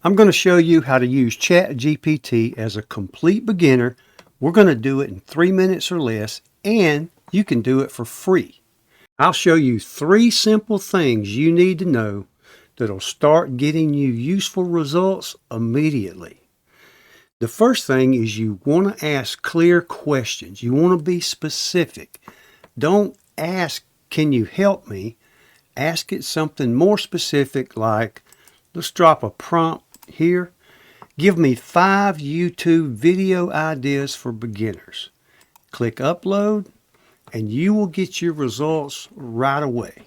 I'm going to show you how to use ChatGPT as a complete beginner. We're going to do it in 3 minutes or less, and you can do it for free. I'll show you 3 simple things you need to know that'll start getting you useful results immediately. The first thing is you want to ask clear questions. You want to be specific. Don't ask, "Can you help me?" Ask it something more specific, like, let's drop a prompt here. Give me 5 YouTube video ideas for beginners. Click upload and you will get your results right away.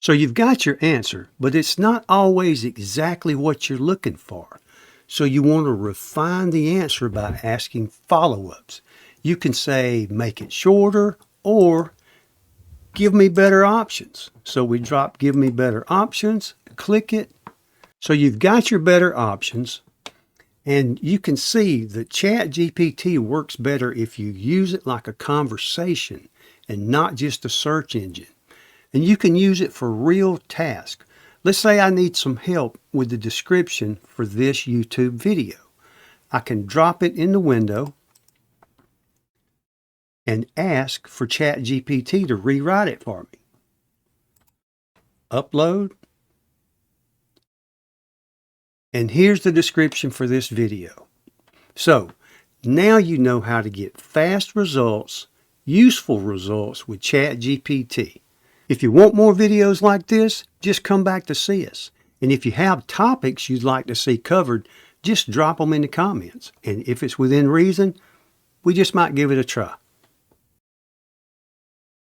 So you've got your answer, but it's not always exactly what you're looking for. So you want to refine the answer by asking follow-ups. You can say, make it shorter, or give me better options. So we drop give me better options, click it. So you've got your better options, and you can see that ChatGPT works better if you use it like a conversation and not just a search engine. And you can use it for real tasks. Let's say I need some help with the description for this YouTube video. I can drop it in the window and ask for ChatGPT to rewrite it for me. Upload. And here's the description for this video. So now you know how to get fast results, useful results with ChatGPT. If you want more videos like this, just come back to see us. And if you have topics you'd like to see covered, just drop them in the comments. And if it's within reason, we just might give it a try.